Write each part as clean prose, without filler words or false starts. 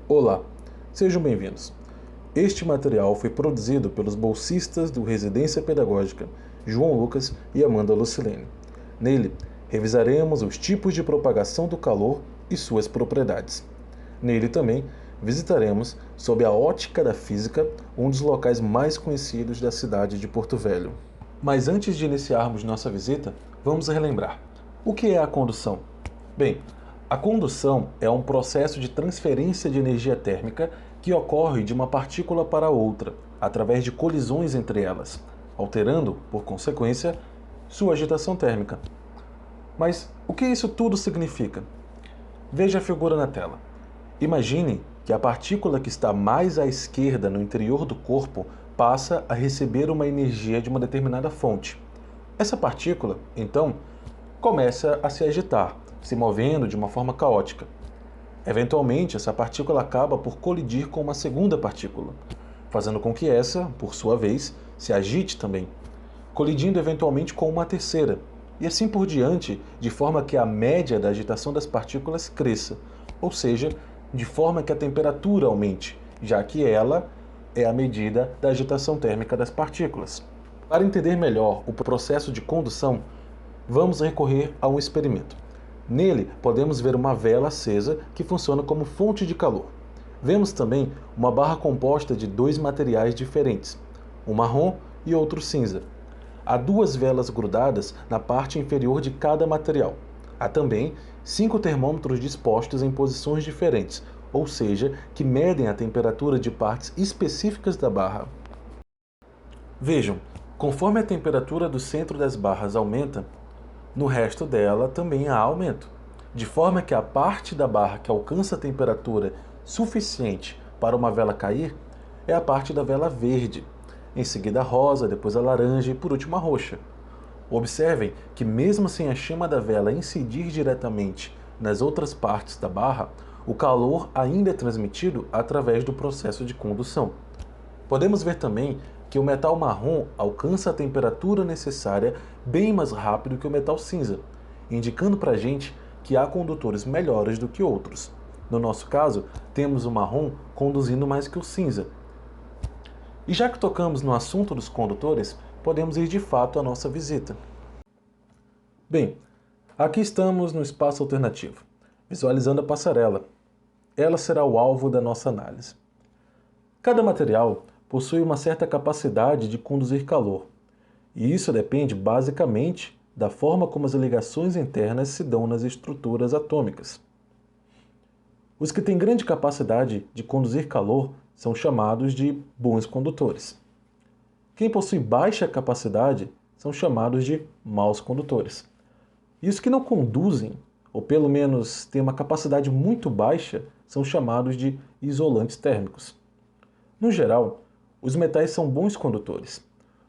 Olá, sejam bem-vindos. Este material foi produzido pelos bolsistas do Residência Pedagógica João Lucas e Amanda Lucilene. Nele, revisaremos os tipos de propagação do calor e suas propriedades. Nele também, visitaremos, sob a ótica da física, um dos locais mais conhecidos da cidade de Porto Velho. Mas antes de iniciarmos nossa visita, vamos relembrar. O que é a condução? Bem, a condução é um processo de transferência de energia térmica que ocorre de uma partícula para outra, através de colisões entre elas, alterando, por consequência, sua agitação térmica. Mas o que isso tudo significa? Veja a figura na tela. Imagine que a partícula que está mais à esquerda no interior do corpo passa a receber uma energia de uma determinada fonte. Essa partícula, então, começa a se agitar, se movendo de uma forma caótica. Eventualmente, essa partícula acaba por colidir com uma segunda partícula, fazendo com que essa, por sua vez, se agite também, colidindo eventualmente com uma terceira, e assim por diante, de forma que a média da agitação das partículas cresça, ou seja, de forma que a temperatura aumente, já que ela é a medida da agitação térmica das partículas. Para entender melhor o processo de condução, vamos recorrer a um experimento. Nele, podemos ver uma vela acesa que funciona como fonte de calor. Vemos também uma barra composta de dois materiais diferentes, um marrom e outro cinza. Há duas velas grudadas na parte inferior de cada material. Há também 5 termômetros dispostos em posições diferentes, ou seja, que medem a temperatura de partes específicas da barra. Vejam, conforme a temperatura do centro das barras aumenta, no resto dela também há aumento, de forma que a parte da barra que alcança a temperatura suficiente para uma vela cair é a parte da vela verde, em seguida a rosa, depois a laranja e por último a roxa. Observem que mesmo sem a chama da vela incidir diretamente nas outras partes da barra, o calor ainda é transmitido através do processo de condução. Podemos ver também que o metal marrom alcança a temperatura necessária bem mais rápido que o metal cinza, indicando para a gente que há condutores melhores do que outros. No nosso caso, temos o marrom conduzindo mais que o cinza. E já que tocamos no assunto dos condutores, podemos ir de fato à nossa visita. Bem, aqui estamos no espaço alternativo, visualizando a passarela. Ela será o alvo da nossa análise. Cada material possui uma certa capacidade de conduzir calor, e isso depende basicamente da forma como as ligações internas se dão nas estruturas atômicas. Os que têm grande capacidade de conduzir calor são chamados de bons condutores. Quem possui baixa capacidade são chamados de maus condutores. E os que não conduzem, ou pelo menos têm uma capacidade muito baixa, são chamados de isolantes térmicos. No geral, os metais são bons condutores,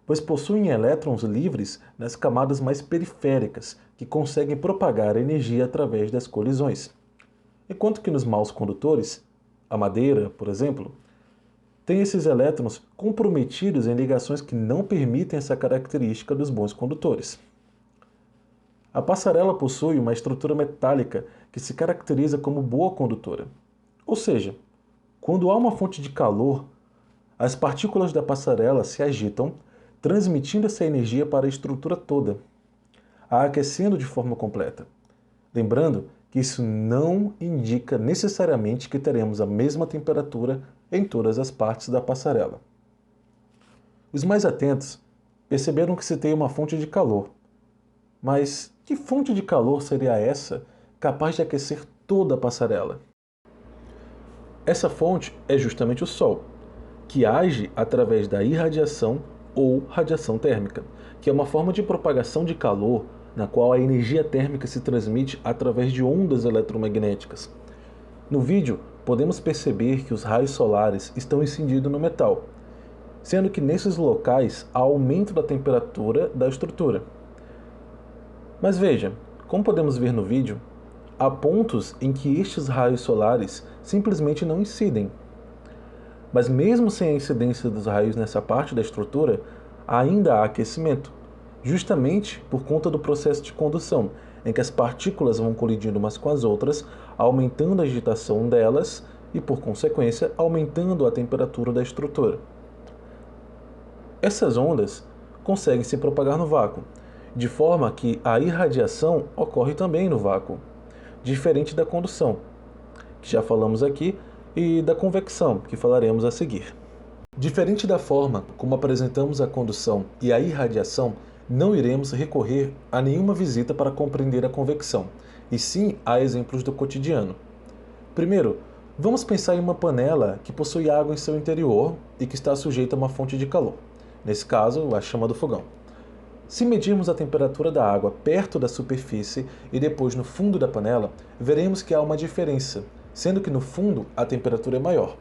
pois possuem elétrons livres nas camadas mais periféricas, que conseguem propagar a energia através das colisões. Enquanto que nos maus condutores, a madeira, por exemplo, tem esses elétrons comprometidos em ligações que não permitem essa característica dos bons condutores. A passarela possui uma estrutura metálica que se caracteriza como boa condutora. Ou seja, quando há uma fonte de calor, as partículas da passarela se agitam, transmitindo essa energia para a estrutura toda, a aquecendo de forma completa. Lembrando que isso não indica necessariamente que teremos a mesma temperatura em todas as partes da passarela. Os mais atentos perceberam que se tem uma fonte de calor. Mas que fonte de calor seria essa capaz de aquecer toda a passarela? Essa fonte é justamente o Sol, que age através da irradiação ou radiação térmica, que é uma forma de propagação de calor na qual a energia térmica se transmite através de ondas eletromagnéticas. No vídeo, podemos perceber que os raios solares estão incidindo no metal, sendo que nesses locais há aumento da temperatura da estrutura. Mas veja, como podemos ver no vídeo, há pontos em que estes raios solares simplesmente não incidem. Mas mesmo sem a incidência dos raios nessa parte da estrutura, ainda há aquecimento, justamente por conta do processo de condução, em que as partículas vão colidindo umas com as outras, aumentando a agitação delas e, por consequência, aumentando a temperatura da estrutura. Essas ondas conseguem se propagar no vácuo, de forma que a irradiação ocorre também no vácuo, diferente da condução, que já falamos aqui, e da convecção, que falaremos a seguir. Diferente da forma como apresentamos a condução e a irradiação, não iremos recorrer a nenhuma visita para compreender a convecção, e sim a exemplos do cotidiano. Primeiro, vamos pensar em uma panela que possui água em seu interior e que está sujeita a uma fonte de calor, nesse caso, a chama do fogão. Se medirmos a temperatura da água perto da superfície e depois no fundo da panela, veremos que há uma diferença, sendo que no fundo a temperatura é maior.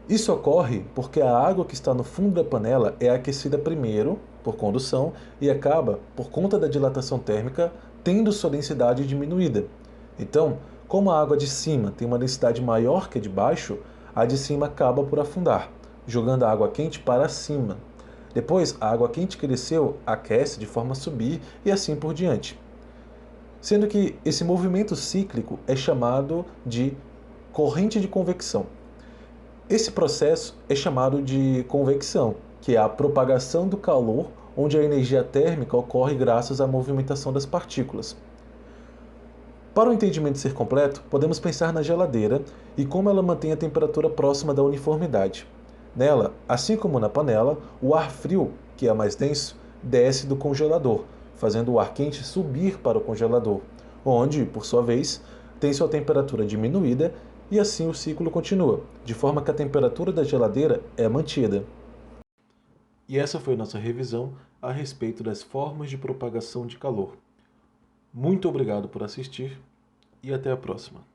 Isso ocorre porque a água que está no fundo da panela é aquecida primeiro, por condução, e acaba, por conta da dilatação térmica, tendo sua densidade diminuída. Então, como a água de cima tem uma densidade maior que a de baixo, a de cima acaba por afundar, jogando a água quente para cima. Depois, a água quente que desceu aquece de forma a subir e assim por diante. Sendo que esse movimento cíclico é chamado de corrente de convecção. Esse processo é chamado de convecção, que é a propagação do calor, onde a energia térmica ocorre graças à movimentação das partículas. Para o entendimento ser completo, podemos pensar na geladeira e como ela mantém a temperatura próxima da uniformidade. Nela, assim como na panela, o ar frio, que é mais denso, desce do congelador, fazendo o ar quente subir para o congelador, onde, por sua vez, tem sua temperatura diminuída e assim o ciclo continua, de forma que a temperatura da geladeira é mantida. E essa foi nossa revisão a respeito das formas de propagação de calor. Muito obrigado por assistir e até a próxima.